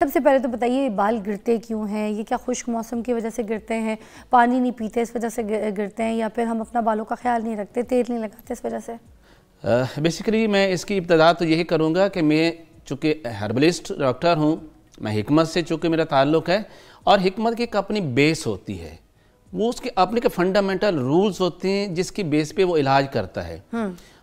सबसे पहले तो बताइए बाल गिरते क्यों हैं? ये क्या खुश्क मौसम की वजह से गिरते हैं, पानी नहीं पीते इस वजह से गिरते हैं, या फिर हम अपना बालों का ख्याल नहीं रखते, तेल नहीं लगाते इस वजह से? बेसिकली मैं इसकी इब्तदा तो यही करूँगा कि मैं चूँकि हर्बलिस्ट डॉक्टर हूँ, मैं हिकमत से चूँकि मेरा ताल्लुक़ है, और हिकमत की एक अपनी बेस होती है, वो उसके अपने के फंडामेंटल रूल्स होते हैं जिसकी बेस पे वो इलाज करता है।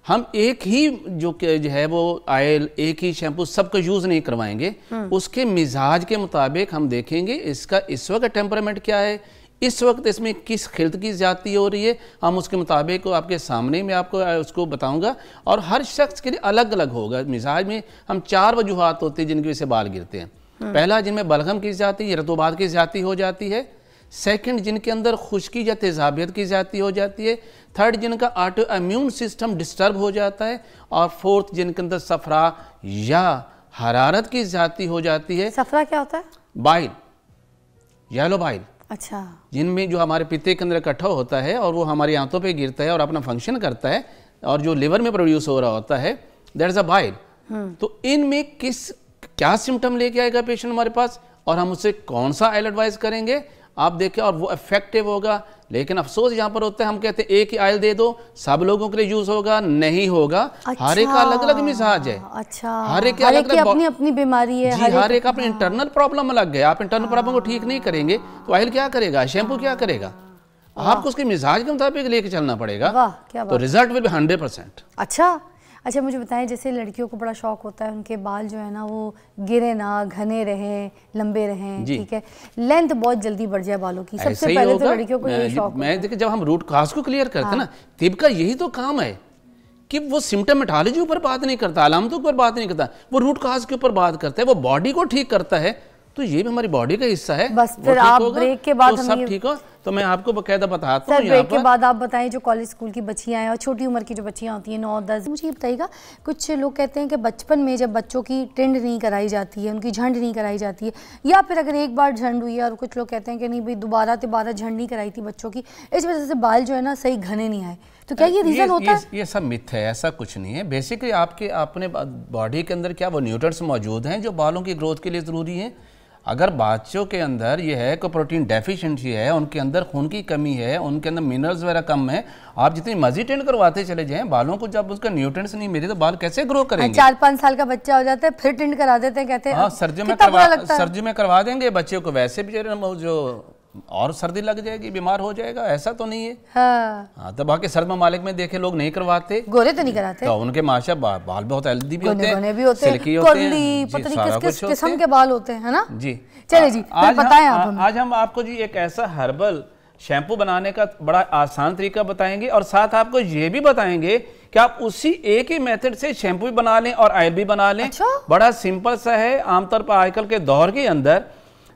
हम एक ही जो है वो ऑयल, एक ही शैम्पू सबको यूज़ नहीं करवाएंगे, उसके मिजाज के मुताबिक हम देखेंगे इसका इस वक्त टेम्परामेंट क्या है, इस वक्त इसमें किस खिल्त की ज़्यादती हो रही है, हम उसके मुताबिक आपके सामने में आपको उसको बताऊंगा। और हर शख्स के लिए अलग अलग होगा। मिजाज में हम 4 वजूहात होते हैं जिनकी वजह से बाल गिरते हैं। पहला, जिनमें बलगम की ज़्यादती, रतूबात की ज़्यादती हो जाती है। सेकंड, जिनके अंदर खुश्की या तेज़ाबियत की ज़्यादती हो जाती है। थर्ड, जिनका ऑटो इम्यून सिस्टम डिस्टर्ब हो जाता है। और फोर्थ, जिनके अंदर सफरा या हरारत की ज़्यादती हो जाती है। सफरा क्या होता है? Bile, yellow bile. अच्छा। जिनमें जो हमारे पित्ते के अंदर इकट्ठा होता है और वो हमारी आंतों पे गिरता है और अपना फंक्शन करता है, और जो लिवर में प्रोड्यूस हो रहा होता है, दैट इज अ बाइल। तो इनमें क्या सिम्टम लेके आएगा पेशेंट हमारे पास, और हम उससे कौन सा ऑयल एडवाइस करेंगे, आप देखें, और वो इफेक्टिव होगा। लेकिन अफसोस यहाँ पर होता है, हम कहते हैं एक ही ऑयल दे दो, सब लोगों के लिए यूज होगा, नहीं होगा। अच्छा, हर एक का अलग अलग मिजाज है। अच्छा, हर एक की अपनी अपनी बीमारी है, हर एक अपनी इंटरनल प्रॉब्लम अलग है। आप इंटरनल प्रॉब्लम को ठीक नहीं करेंगे तो ऑयल क्या करेगा, शैम्पू क्या करेगा? आपको उसके मिजाज के मुताबिक लेके चलना पड़ेगा, तो रिजल्ट विल बी 100%। अच्छा, मुझे बताएं, जैसे लड़कियों को बड़ा शौक होता है उनके बाल जो है ना वो गिरे ना, घने रहें, लंबे रहें, ठीक है, लेंथ बहुत जल्दी बढ़ जाए बालों की। सबसे पहले तो लड़कियों को यही शौक मैं देखिए, जब हम रूट काज को क्लियर करते हैं ना, तिब का यही तो काम है कि वो सिम्टमेटोलॉजी ऊपर बात नहीं करता, अलामतों के ऊपर बात नहीं करता, वो रूट काज के ऊपर बात करता है, वो बॉडी को ठीक करता है। तो ये भी हमारी बॉडी का हिस्सा है। बस फिर आप ब्रेक के बाद तो सब ठीक हो, तो मैं आपको बकायदा बताता हूँ। ब्रेक के बाद आप बताएं, जो कॉलेज स्कूल की बच्चियां हैं और छोटी उम्र की जो बच्चियां होती हैं 9-10, मुझे ये बताइएगा, कुछ लोग कहते हैं कि बचपन में जब बच्चों की टिंड नहीं कराई जाती है, उनकी झंड नहीं कराई जाती है, या फिर अगर एक बार झंड हुई है, और कुछ लोग कहते हैं कि नहीं भाई दोबारा झंड नहीं कराई थी बच्चों की, इस वजह से बाल जो है ना सही घने नहीं आए, तो क्या ये रीजन होता है? ये सब मिथ है, ऐसा कुछ नहीं है। बेसिकली आपके अपने बॉडी के अंदर क्या वो न्यूट्रिएंट्स मौजूद हैं जो बालों की ग्रोथ के लिए ज़रूरी है। अगर बच्चों के अंदर ये है कि प्रोटीन डेफिशिएंसी है, उनके अंदर खून की कमी है, उनके अंदर मिनरल्स वगैरह कम है, आप जितनी मर्जी टेंड करवाते चले जाएं, बालों को जब उसका न्यूट्रिएंट्स नहीं मिले तो बाल कैसे ग्रो करेंगे? 4-5 साल का बच्चा हो जाता है फिर टेंड करा देते हैं, कहते हैं हाँ, सर्दी में करवा देंगे बच्चे को, वैसे भी जो और सर्दी लग जाएगी, बीमार हो जाएगा, ऐसा तो नहीं है। हाँ, तो बाकी सर्द ममालिक में देखे लोग नहीं करवाते, गोरे तो नहीं कराते, तो उनके माशा बाल बहुत हेल्दी भी होते हैं, सिल्की होते हैं, पता नहीं किस किस्म के बाल होते हैं ना जी। चलिए जी, बताएं आप। आज हम आपको जी एक ऐसा हर्बल शैम्पू बनाने का बड़ा आसान तरीका बताएंगे, और साथ आपको ये भी बताएंगे कि आप उसी एक ही मेथड से शैम्पू भी बना लें और ऑयल भी बना लें। बड़ा सिंपल सा है। आमतौर पर आजकल के दौर के अंदर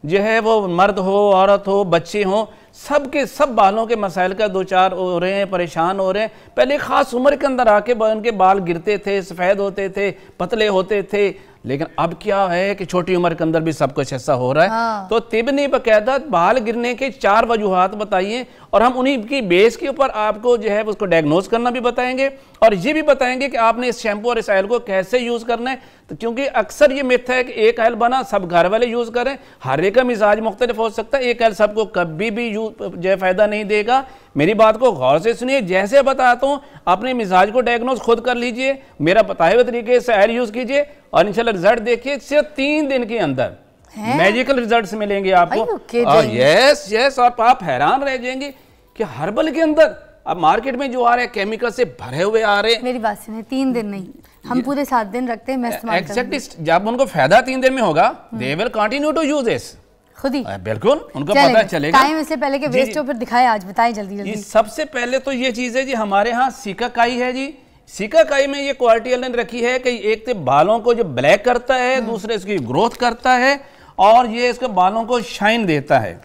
जो है वो मर्द हो, औरत हो, बच्चे हो, सबके सब बालों के मसाइल का 2-4 हो रहे हैं, परेशान हो रहे हैं। पहले खास उम्र के अंदर आके उनके बाल गिरते थे, सफ़ेद होते थे, पतले होते थे, लेकिन अब क्या है कि छोटी उम्र के अंदर भी सब कुछ ऐसा हो रहा है। तो तिब ने बकायदा बाल गिरने के 4 वजूहात बताइए, और हम उन्हीं की बेस के ऊपर आपको जो है उसको डायग्नोज करना भी बताएंगे, और ये भी बताएंगे कि आपने इस शैम्पू और इस ऑयल को कैसे यूज़ करना है। तो क्योंकि अक्सर ये मिथ है कि एक ऑयल बना सब घर वाले यूज़ करें, हर एक का मिजाज मुख्तलिफ हो सकता है, एक ऑयल सबको कभी भी जो फ़ायदा नहीं देगा। मेरी बात को गौर से सुनिए, जैसे बताता हूँ अपने मिजाज को डायग्नोज खुद कर लीजिए, मेरा बताए हुए तरीके से ऑयल यूज़ कीजिए, और इंशाल्लाह रिजल्ट देखिए, सिर्फ 3 दिन के अंदर मैजिकल रिजल्ट्स मिलेंगे आपको। यस, और आप हैरान रह जाएंगे कि हर्बल के अंदर अब मार्केट में जो आ रहे हैं केमिकल से भरे हुए आ रहे हैं। मेरी बात सुनिए, 3 दिन नहीं, हम पूरे 7 दिन रखते हैं। एग्जैक्टली, जब उनको फायदा 3 दिन में होगा, they will continue to use this खुद ही। बिल्कुल, उनको पता चलेगा। टाइम इससे पहले के वेस्ट हो, फिर दिखाएं, आज बताएं जल्दी। सबसे पहले तो ये चीज है जी, हमारे यहाँ सिकाकाई है जी। सिकाकाई में ये क्वालिटी ने रखी है कि एक तो बालों को जो ब्लैक करता है, दूसरे इसकी ग्रोथ करता है, और ये इसके बालों को शाइन देता है।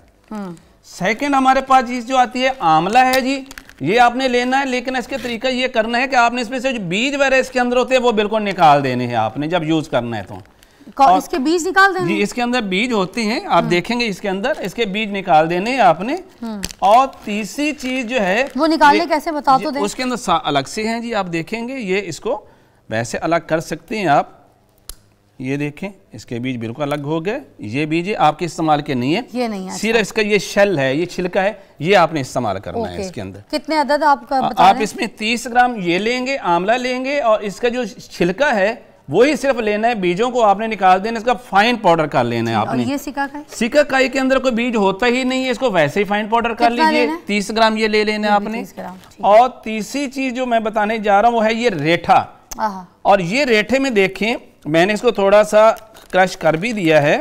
सेकंड हमारे पास चीज जो आती है आंवला है जी, ये आपने लेना है, लेकिन इसके तरीका ये करना है कि आपने इसमें से जो बीज वगैरह इसके अंदर होते हैं वो बिल्कुल निकाल देने हैं आपने जब यूज करना है। तो इसके बीज निकाल देने? जी, इसके अंदर बीज होते हैं, आप देखेंगे इसके अंदर इसके बीज निकाल देने हैं आपने। और तीसरी चीज जो है वो निकालने कैसे, बता तो दें। उसके अंदर अलग से हैं जी, आप देखेंगे, ये इसको वैसे अलग कर सकते हैं आप, ये देखें, इसके बीज बिल्कुल अलग हो गए। ये बीज आपके इस्तेमाल के नहीं है, ये नहीं है। सिर्फ इसका ये शेल है, ये छिलका है, ये आपने इस्तेमाल करना है इसके अंदर। कितने अदद आप बता रहे हैं? आप इसमें 30 ग्राम ये लेंगे, आंवला लेंगे, और इसका जो छिलका है वही सिर्फ लेना है, बीजों को आपने निकाल देना, इसका फाइन पाउडर कर लेना है आपने। और ये सिकाकाई? सिकाकाई के अंदर कोई बीज होता ही नहीं है, इसको वैसे ही फाइन पाउडर कर लीजिए। 30 ग्राम ये ले लेना है आपने। और तीसरी चीज जो मैं बताने जा रहा हूं वो है ये रेठा। और ये रेठे में देखें, मैंने इसको थोड़ा सा क्रश कर भी दिया है।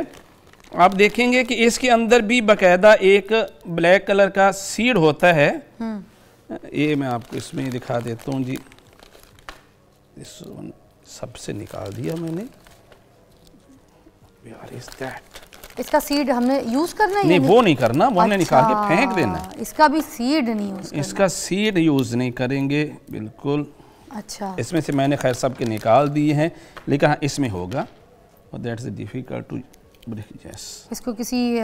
आप देखेंगे कि इसके अंदर भी बाकायदा एक ब्लैक कलर का सीड होता है। ये मैं आपको इसमें दिखा देता हूँ जी, सबसे निकाल दिया मैंने। इसका सीड हमने यूज करना है? नहीं, वो नहीं करना, वो हमने निकाल के फेंक देना है। इसका भी सीड नहीं यूज करना? इसका सीड यूज नहीं करेंगे बिल्कुल। अच्छा, इसमें से मैंने खैर सब के निकाल दिए हैं, लेकिन हाँ इसमें होगा। और दैट्स डिफिकल्ट टू इसको किसी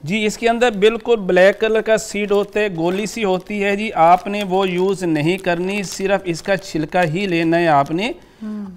जी, इसके अंदर बिल्कुल ब्लैक कलर का सीड होता है, गोली सी होती है जी, आपने वो यूज़ नहीं करनी, सिर्फ इसका छिलका ही लेना है आपने।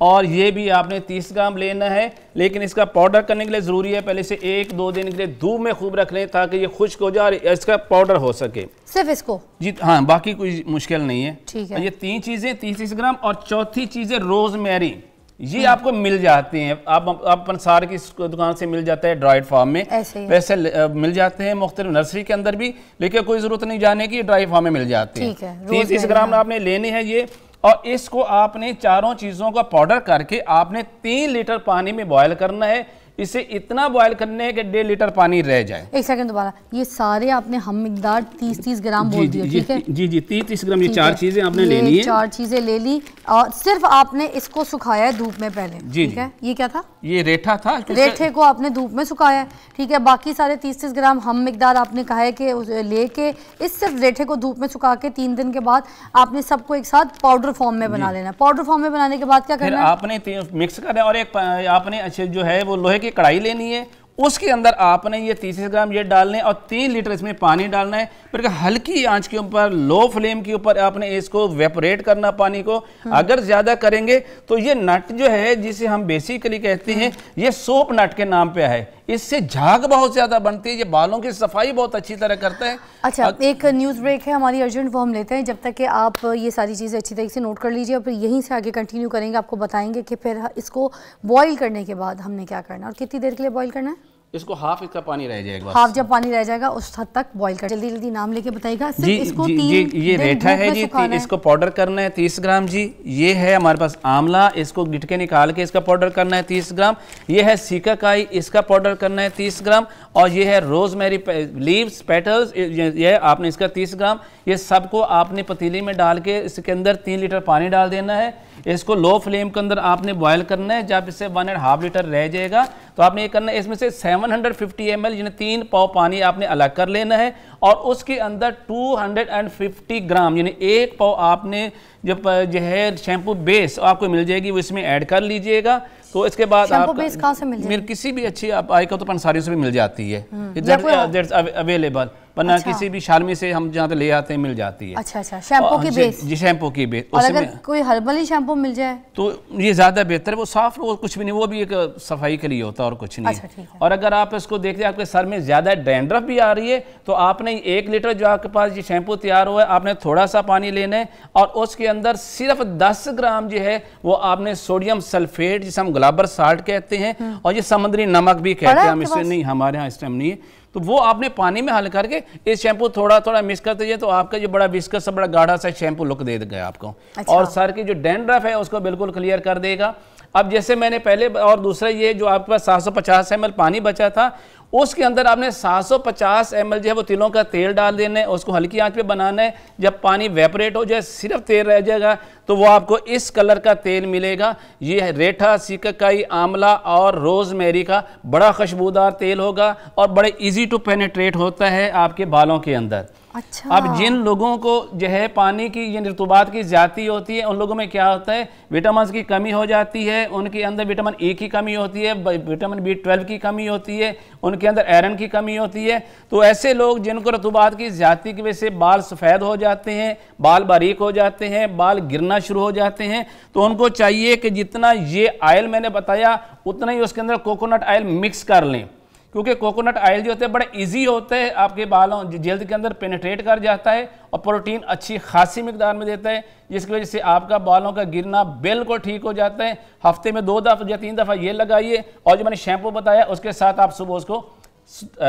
और ये भी आपने 30 ग्राम लेना है, लेकिन इसका पाउडर करने के लिए ज़रूरी है पहले से 1-2 दिन के लिए धूप में खूब रख लें ताकि ये खुश्क हो जाए, इसका पाउडर हो सके। सिर्फ इसको? जी हाँ, बाकी कोई मुश्किल नहीं है। ठीक है। ये 3 चीज़ें 30 ग्राम। और चौथी चीज़ है रोजमेरी। ये आपको मिल जाते हैं, आप पंसार की दुकान से मिल जाता है, ड्राइड फॉर्म में वैसे मिल जाते हैं, मुख्तलिफ नर्सरी के अंदर भी, लेकिन कोई जरूरत नहीं जाने की, ड्राई फॉर्म में मिल जाते हैं। 30 ग्राम आपने लेने हैं ये। और इसको आपने चारों चीजों का पाउडर करके आपने 3 लीटर पानी में बॉयल करना है। इसे इतना बॉयल करने कि 1.5 लीटर पानी रह जाए। एक सेकंड दोबारा, ये सारे आपने हम मिकदार 30 ग्राम बोल दिया, ठीक है? जी जी, 30 ग्राम, ये 4 चीजें आपने लेनी है। 4 चीजें ले ली और सिर्फ आपने इसको सुखाया है धूप में पहले, ठीक है? ये क्या था? ये रेठा था। रेठे को आपने धूप में सुखाया है, ठीक है? बाकी सारे 30 ग्राम हम मिकदार आपने कहा है कि लेके इस सिर्फ रेठे को धूप में सुखा के 3 दिन के बाद आपने सबको एक साथ पाउडर फॉर्म में बना लेना। पाउडर फॉर्म में बनाने के बाद क्या करना है? आपने मिक्स करना है। और एक आपने अच्छे जो है वो लोहे की कढ़ाई लेनी है, उसके अंदर आपने ये 30 ग्राम ये डालने और 3 लीटर इसमें पानी डालना है। फिर हल्की आंच के ऊपर, लो फ्लेम के ऊपर आपने इसको वेपोरेट करना पानी को। अगर ज्यादा करेंगे तो ये नट जो है जिसे हम बेसिकली कहते हैं, ये सोप नट के नाम पे है, इससे झाग बहुत ज्यादा बनती है, ये बालों की सफाई बहुत अच्छी तरह करता है। अच्छा, एक न्यूज़ ब्रेक है हमारी अर्जेंट, वो हम लेते हैं। जब तक कि आप ये सारी चीज़ें अच्छी तरीके से नोट कर लीजिए और फिर यहीं से आगे कंटिन्यू करेंगे। आपको बताएंगे कि फिर इसको बॉईल करने के बाद हमने क्या करना है और कितनी देर के लिए बॉईल करना है। इसको हाफ इसका पानी रह जाएगा, हाफ जब पानी रह जाएगा उस हद तक बॉईल कर। जल्दी जल्दी नाम लेके बताइएगा। जी इसको जी, ये रेठा है जी, इसको पाउडर करना है 30 ग्राम जी। ये है हमारे पास आंवला, इसको गिटके निकाल के इसका पाउडर करना है 30 ग्राम। ये है सिकाकाई, इसका पाउडर करना है 30 ग्राम। और ये है रोजमेरी लीव्स, पेटल्स, ये आपने इसका 30 ग्राम। ये सबको आपने पतीली में डाल के इसके अंदर 3 लीटर पानी डाल देना है। इसको लो फ्लेम के अंदर आपने बॉयल करना है। जब इससे 1.5 लीटर रह जाएगा तो आपने ये करना है, इसमें से 750 ml यानी 3 पाव पानी आपने अलग कर लेना है। और उसके अंदर 250 ग्राम यानी 1 पाव आपने जब जो है शैम्पू बेस आपको मिल जाएगी वो इसमें ऐड कर लीजिएगा। तो इसके बाद शैम्पू बेस कहाँ से मिल जाएगी? मेरे किसी भी अच्छी आप आई का तो पंसारी से भी मिल जाती है, अवेलेबल, वरना किसी भी शालमी से हम जहाँ पे ले आते हैं मिल जाती है। अच्छा अच्छा, शैम्पू की बेस? जी, शैम्पू की बेस। और अगर कोई हर्बल ही शैम्पू मिल जाए तो ये ज्यादा बेहतर है, वो साफ, वो कुछ भी नहीं, वो भी एक सफाई के लिए होता है और कुछ नहीं। अच्छा, और अगर आप इसको देखते हैं आपके सर में ज्यादा डैंड्रफ भी आ रही है तो आपने 1 लीटर जो आपके पास ये शैम्पू तैयार हुआ है, आपने थोड़ा सा पानी लेना है और उसके अंदर सिर्फ 10 ग्राम जो है वो आपने सोडियम सल्फेट, जिसे हम गुलाबर साल्ट कहते हैं और ये समुद्री नमक भी कहते हैं हम, इसे नहीं, हमारे यहाँ इस टाइम नहीं है, तो वो आपने पानी में हल करके इस शैम्पू थोड़ा थोड़ा मिक्स करते जाइए तो आपका जो बड़ा विस्कस बड़ा गाढ़ा सा शैम्पू लुक दे देगा आपको। अच्छा। और सर की जो डैंड्रफ है उसको बिल्कुल क्लियर कर देगा। अब जैसे मैंने पहले, और दूसरा ये जो आपके पास 750 ml पानी बचा था उसके अंदर आपने 750 ml जो है वो तिलों का तेल डाल देना है, उसको हल्की आंच पे बनाना है। जब पानी वेपरेट हो जाए, सिर्फ तेल रह जाएगा तो वो आपको इस कलर का तेल मिलेगा। ये है रेठा, सिकाकाई, आंवला और रोजमेरी का बड़ा खुशबूदार तेल होगा और बड़े इजी टू पेनिट्रेट होता है आपके बालों के अंदर। अच्छा। अब जिन लोगों को जो है पानी की या रतूबात की ज्यादा होती है, उन लोगों में क्या होता है, विटामिन की कमी हो जाती है, उनके अंदर विटामिन ए की कमी होती है, विटामिन B12 की कमी होती है, उनके उनके अंदर आयरन की कमी होती है। तो ऐसे लोग जिनको रतूबात की ज़्यादती की वजह से बाल सफ़ेद हो जाते हैं, बाल बारीक हो जाते हैं, बाल गिरना शुरू हो जाते हैं, तो उनको चाहिए कि जितना ये ऑयल मैंने बताया उतना ही उसके अंदर कोकोनट ऑयल मिक्स कर लें, क्योंकि कोकोनट ऑयल जो होता है बड़ा इजी होता है, आपके बालों जल्द के अंदर पेनिट्रेट कर जाता है और प्रोटीन अच्छी खासी मिकदार में देता है, जिसकी वजह से आपका बालों का गिरना बिल्कुल ठीक हो जाता है। हफ्ते में 2 दफ़ा या 3 दफ़ा ये लगाइए, और जो मैंने शैम्पू बताया उसके साथ आप सुबह उसको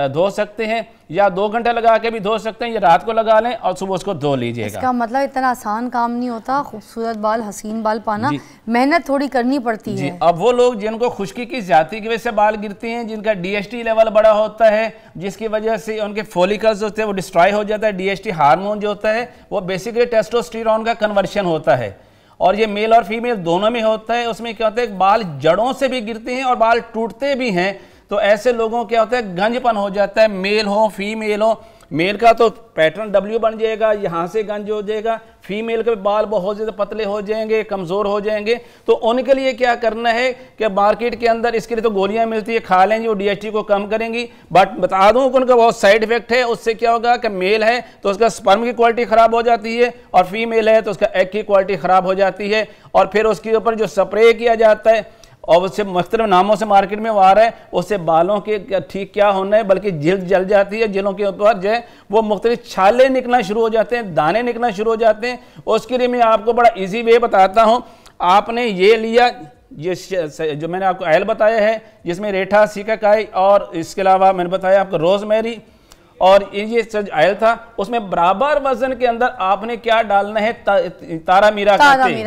धो सकते हैं, या 2 घंटे लगा के भी धो सकते हैं, या रात को लगा लें और सुबह उसको धो लीजिएगा। इसका मतलब इतना आसान काम नहीं होता खूबसूरत बाल, हसीन बाल पाना, मेहनत थोड़ी करनी पड़ती है। अब वो लोग जिनको खुश्की की ज्यादती की वजह से बाल गिरते हैं, जिनका DHT लेवल बड़ा होता है, जिसकी वजह से उनके फॉलिकल्स होते हैं वो डिस्ट्रॉय हो जाता है। DHT हार्मोन जो होता है वो बेसिकली टेस्टोस्टेरोन का कन्वर्शन होता है, और ये मेल और फीमेल दोनों में होता है। उसमें क्या होता है, बाल जड़ों से भी गिरते हैं और बाल टूटते भी हैं। तो ऐसे लोगों क्या होता है, गंजपन हो जाता है, मेल हो फीमेल हो। मेल का तो पैटर्न W बन जाएगा, यहाँ से गंज हो जाएगा, फीमेल के बाल बहुत ज़्यादा पतले हो जाएंगे, कमज़ोर हो जाएंगे। तो उनके लिए क्या करना है कि मार्केट के अंदर इसके लिए तो गोलियां मिलती है, खा लेंगे, वो DHT को कम करेंगी। बट बता दूं कि उनका बहुत साइड इफेक्ट है। उससे क्या होगा कि मेल है तो उसका स्पर्म की क्वालिटी ख़राब हो जाती है, और फीमेल है तो उसका एग की क्वालिटी ख़राब हो जाती है। और फिर उसके ऊपर जो स्प्रे किया जाता है और उससे मुख्तलिफ नामों से मार्केट में वो आ रहा है, उससे बालों के ठीक क्या होना है, बल्कि जल्द जल जाती है। जिलों के ऊपर जो है वो मुख्तलिफ छाले निकलना शुरू हो जाते हैं, दाने निकलना शुरू हो जाते हैं। उसके लिए मैं आपको बड़ा इजी वे बताता हूँ। आपने ये लिया, ये जो मैंने आपको ऑयल बताया है, जिसमें रेठा, सीकाकाई और इसके अलावा मैंने बताया आपको रोजमेरी, और ये ऑयल था, उसमें बराबर वजन के अंदर आपने क्या डालना है, तारा मीरा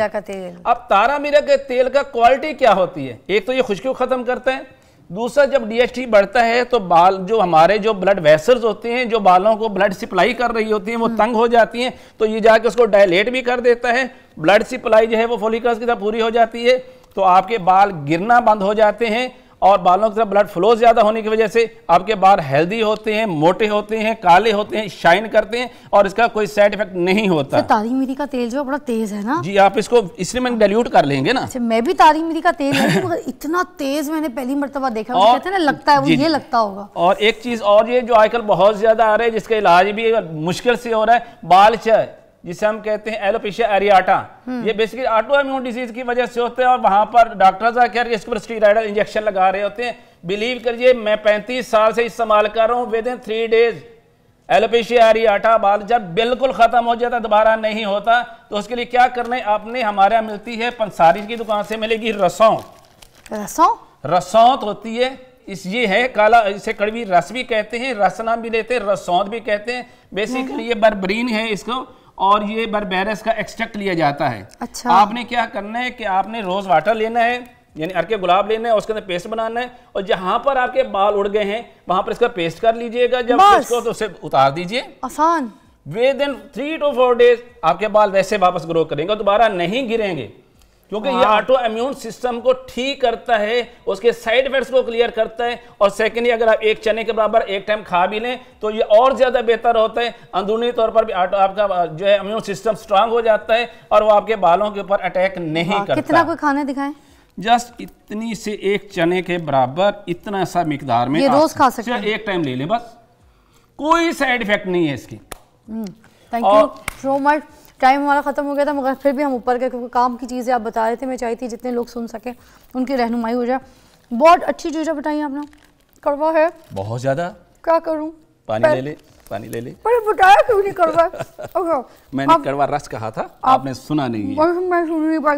का तेल। अब तारा मीरा के तेल का क्वालिटी क्या होती है, एक तो ये खुश्की को खत्म करता है, दूसरा जब DHT बढ़ता है तो बाल जो हमारे जो ब्लड वेसल्स होते हैं, जो बालों को ब्लड सप्लाई कर रही होती हैं, वो तंग हो जाती हैं, तो ये जाके उसको डायलेट भी कर देता है। ब्लड सप्लाई जो है वो फॉलिकल्स की तरफ पूरी हो जाती है, तो आपके बाल गिरना बंद हो जाते हैं, और बालों की तरफ ब्लड फ्लो ज्यादा होने की वजह से आपके बाल हेल्दी होते हैं, मोटे होते हैं, काले होते हैं, शाइन करते हैं, और इसका कोई साइड इफेक्ट नहीं होता। तारी मिरी का तेल जो बड़ा तेज है ना जी, आप इसको इसलिए मैं डाइल्यूट कर लेंगे ना। अच्छा, मैं भी तारी मिरी का तेल है मगर इतना तेज मैंने पहली मर्तबा देखा, कहते हैं ना लगता है वो ये लगता होगा। और एक चीज और, ये जो आजकल बहुत ज्यादा आ रहा है, जिसका इलाज भी मुश्किल से हो रहा है, बाल चाय, जिसे हम कहते हैं एलोपेशिया एरियाटा, ये बेसिकली ऑटो इम्यून डिजीज की वजह से होते हैं, और वहां पर डॉक्टर्स आकर इसके ऊपर स्टीरॉयडल इंजेक्शन लगा रहे होते हैं। बिलीव करिए, मैं 35 साल से इस्तेमाल कर रहा हूँ, विद इन 3 डेज एलोपेशिया एरियाटा बाल जब बिल्कुल खत्म हो जाता, दोबारा नहीं होता। तो उसके लिए क्या करना है आपने, हमारे यहाँ मिलती है पंसारी की दुकान से मिलेगी रसौंत होती है, ये है काला, इसे कड़वी रस भी कहते हैं, रस नाम भी लेते हैं, रसौंत भी कहते हैं। बेसिकली ये बर्बरीन है इसको, और ये बर्बेरस का एक्सट्रैक्ट लिया जाता है। अच्छा। आपने क्या करना है कि आपने रोज वाटर लेना है, यानी अर्के गुलाब लेना है, उसके अंदर पेस्ट बनाना है, और जहां पर आपके बाल उड़ गए हैं वहां पर इसका पेस्ट कर लीजिएगा। जब इसको तो उसे उतार दीजिए, आसान। विद इन 3 to 4 डेज आपके बाल वैसे वापस ग्रो करेंगे, दोबारा नहीं गिरेंगे, क्योंकि ये ऑटो इम्यून सिस्टम को ठीक करता है, उसके साइड इफेक्ट्स को क्लियर करता है। और सेकेंडली, अगर आप एक चने के बराबर एक टाइम खा भी लें तो ये और ज्यादा बेहतर होता है। अंदरूनी तौर पर भी आपका जो है इम्यून सिस्टम स्ट्रांग हो जाता है, और वो आपके बालों के ऊपर अटैक नहीं करता। कितना कोई खाना दिखाएं? जस्ट इतनी से एक चने के बराबर इतना सा मिकदार में, ये रोज खा सकते हैं, एक टाइम ले लें बस, कोई साइड इफेक्ट नहीं है इसकी। Thank you so much. Time हमारा ख़त्म हो गया था, मगर फिर भी हम ऊपर गए, क्योंकि काम की चीज़ें आप बता रहे थे, मैं चाहती जितने लोग सुन सके उनकी रहनुमाई हो जाए। बहुत अच्छी चीज़ें बताई आपने। कड़वा है बहुत ज़्यादा, क्या करूँ, पानी ले ले, पानी ले ले। पर बताया क्यों नहीं कड़वा? मैंने कड़वा रस कहा था, आपने सुना नहीं है। मैं सुन नहीं पाई।